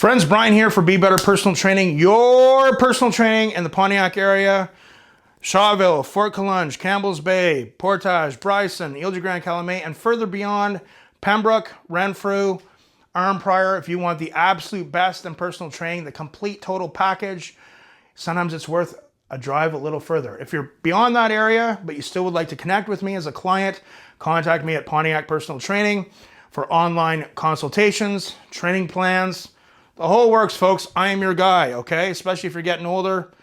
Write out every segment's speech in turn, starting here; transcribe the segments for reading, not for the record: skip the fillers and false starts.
Friends, Brian here for Be Better Personal Training, your personal training in the Pontiac area. Shawville, Fort Collonge, Campbell's Bay, Portage, Bryson, Ile-de-Grand, Calumet, and further beyond, Pembroke, Renfrew, Arnprior. If you want the absolute best in personal training, the complete total package, sometimes it's worth a drive a little further. If you're beyond that area, but you still would like to connect with me as a client, contact me at Pontiac Personal Training for online consultations, training plans, the whole works, folks. I am your guy, okay? Especially if you're getting older.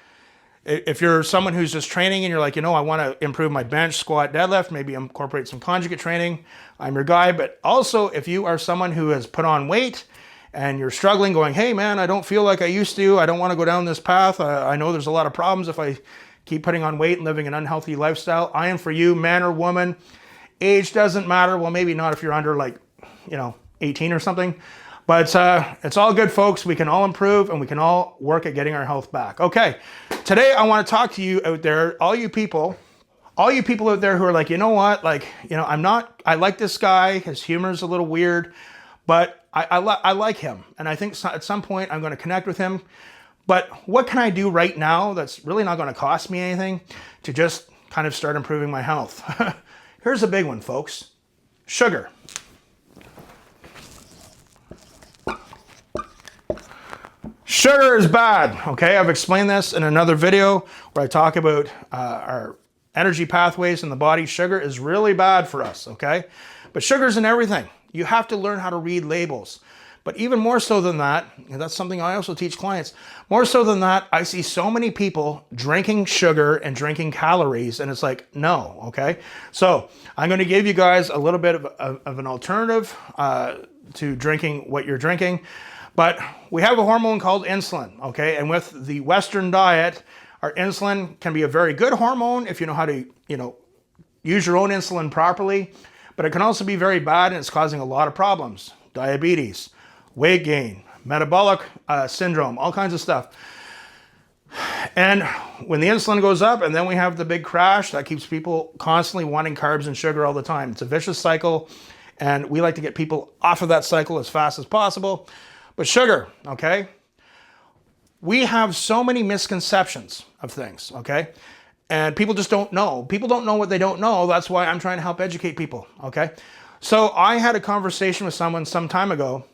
If you're someone who's just training and you're like, I want to improve my bench, squat, deadlift, maybe incorporate some conjugate training, I'm your guy. But also, if you are someone who has put on weight and you're struggling going, hey man, I don't feel like I used to, I don't want to go down this path, I know there's a lot of problems if I keep putting on weight and living an unhealthy lifestyle, I am for you, man or woman. Age doesn't matter. Well, maybe not if you're under 18 or something. But it's all good, folks. We can all improve and we can all work at getting our health back. Okay, today I want to talk to you out there, all you people out there who are like, I like this guy. His humor is a little weird, but I like him. And I think at some point I'm going to connect with him. But what can I do right now that's really not going to cost me anything to just kind of start improving my health? Here's a big one, folks. Sugar. Sugar is bad, okay? I've explained this in another video where I talk about our energy pathways in the body. Sugar is really bad for us, okay? But sugar's in everything. You have to learn how to read labels. But even more so than that, and that's something I also teach clients, more so than that, I see so many people drinking sugar and drinking calories, and it's like, no, okay? So I'm going to give you guys a little bit of an alternative to drinking what you're drinking. But we have a hormone called insulin, okay? And with the Western diet, our insulin can be a very good hormone if you know how to, use your own insulin properly. But it can also be very bad and it's causing a lot of problems. Diabetes, weight gain, metabolic syndrome, all kinds of stuff. And when the insulin goes up and then we have the big crash, that keeps people constantly wanting carbs and sugar all the time. It's a vicious cycle. And we like to get people off of that cycle as fast as possible. But sugar, okay? We have so many misconceptions of things, okay? And people just don't know. People don't know what they don't know. That's why I'm trying to help educate people, okay? So I had a conversation with someone some time ago.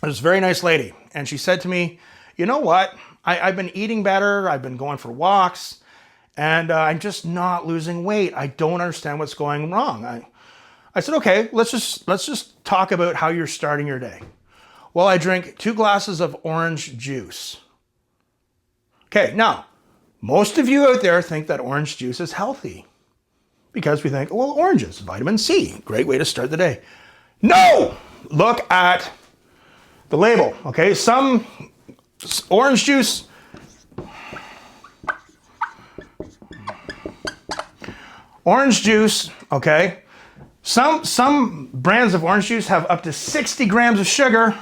It was a very nice lady. And she said to me, you know what? I've been eating better. I've been going for walks. And I'm just not losing weight. I don't understand what's going wrong. I said, okay, let's just talk about how you're starting your day. Well, I drink 2 glasses of orange juice. Okay, now, most of you out there think that orange juice is healthy because we think, well, oranges, vitamin C, great way to start the day. No! Look at the label, okay? Some orange juice, okay? Some brands of orange juice have up to 60 grams of sugar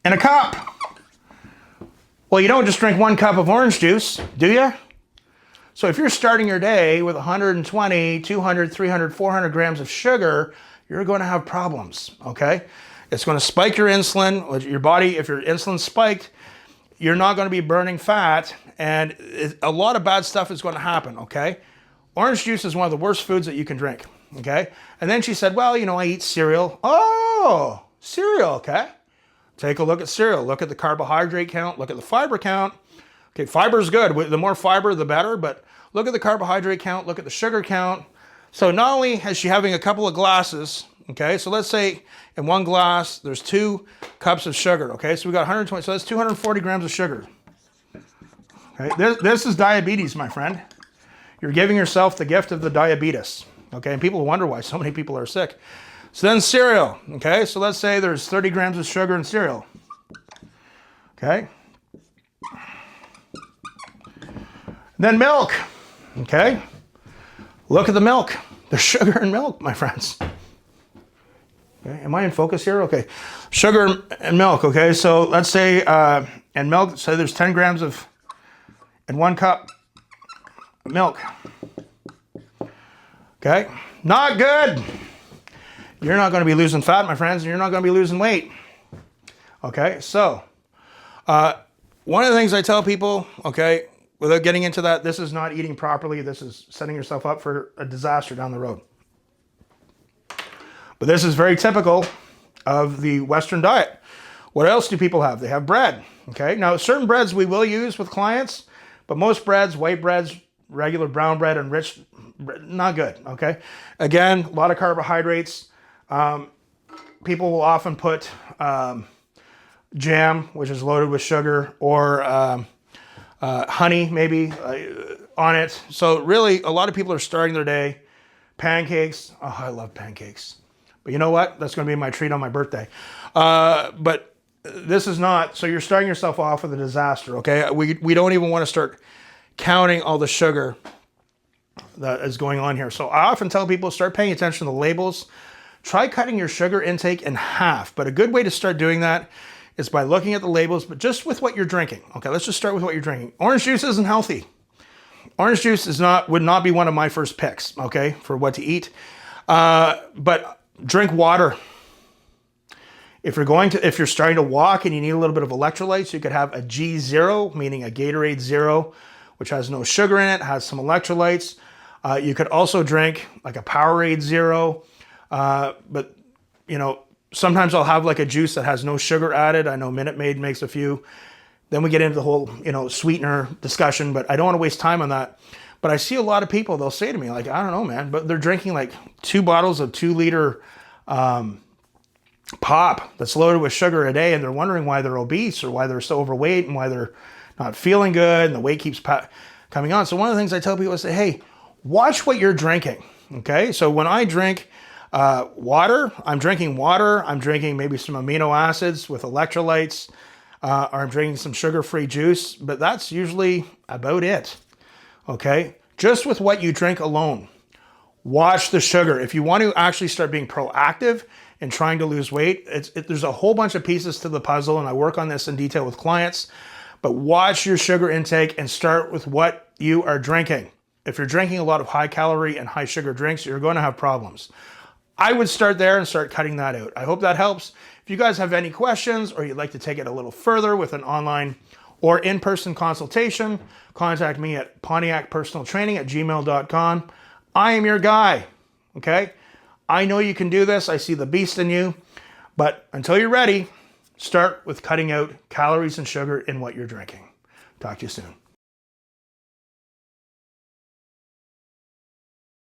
in a cup. Well, you don't just drink 1 cup of orange juice, do you? So if you're starting your day with 120, 200, 300, 400 grams of sugar, you're going to have problems, okay? It's going to spike your insulin. Your body, if your insulin's spiked, you're not going to be burning fat, and a lot of bad stuff is going to happen, okay? Orange juice is one of the worst foods that you can drink, okay? And then she said, well, I eat cereal. Oh, cereal, okay? Take a look at cereal. Look at the carbohydrate count. Look at the fiber count. Okay, fiber is good. The more fiber, the better. But look at the carbohydrate count. Look at the sugar count. So not only is she having a couple of glasses, okay, so let's say in 1 glass, there's 2 cups of sugar, okay? So we got 120, so that's 240 grams of sugar. Okay, this is diabetes, my friend. You're giving yourself the gift of the diabetes, okay? And people wonder why so many people are sick. So then cereal, okay? So let's say there's 30 grams of sugar in cereal, okay? Then milk, okay? Look at the milk. There's sugar in milk, my friends. Okay, am I in focus here? Okay, sugar and milk, okay? So let's say, and milk, say there's 10 grams in 1 cup of milk, okay? Not good. You're not going to be losing fat, my friends, and you're not going to be losing weight. Okay, so one of the things I tell people, okay, without getting into that, this is not eating properly. This is setting yourself up for a disaster down the road. But this is very typical of the Western diet. What else do people have? They have bread. Okay, now certain breads we will use with clients, but most breads, white breads, regular brown bread, and rich, not good. Okay, again, a lot of carbohydrates. People will often put jam, which is loaded with sugar, or honey maybe on it. So really, a lot of people are starting their day. Pancakes. Oh, I love pancakes. But you know what? That's going to be my treat on my birthday. But this is not. So you're starting yourself off with a disaster. Okay, we don't even want to start counting all the sugar that is going on here. So I often tell people, start paying attention to the labels. Try cutting your sugar intake in half. But a good way to start doing that is by looking at the labels, but just with what you're drinking. Okay, let's just start with what you're drinking. Orange juice isn't healthy. Orange juice would not be one of my first picks, okay, for what to eat. But drink water. If you're starting to walk and you need a little bit of electrolytes, you could have a G0, meaning a Gatorade Zero, which has no sugar in it, has some electrolytes. You could also drink like a Powerade Zero, but you know, sometimes I'll have like a juice that has no sugar added. I know Minute Maid makes a few. Then we get into the whole, you know, sweetener discussion, but I don't want to waste time on that. But I see a lot of people, they'll say to me, like, I don't know, man, but they're drinking like 2 bottles of 2-liter pop that's loaded with sugar a day, and they're wondering why they're obese or why they're so overweight and why they're not feeling good and the weight keeps coming on. So one of the things I tell people is say, hey, watch what you're drinking, okay? So when I drink water, I'm drinking maybe some amino acids with electrolytes, or I'm drinking some sugar-free juice, but that's usually about it, okay? Just with what you drink alone. Watch the sugar. If you want to actually start being proactive and trying to lose weight, there's a whole bunch of pieces to the puzzle, and I work on this in detail with clients, but watch your sugar intake and start with what you are drinking. If you're drinking a lot of high-calorie and high-sugar drinks, you're going to have problems. I would start there and start cutting that out. I hope that helps. If you guys have any questions or you'd like to take it a little further with an online or in-person consultation, contact me at pontiacpersonaltraining@gmail.com. I am your guy, okay? I know you can do this. I see the beast in you. But until you're ready, start with cutting out calories and sugar in what you're drinking. Talk to you soon.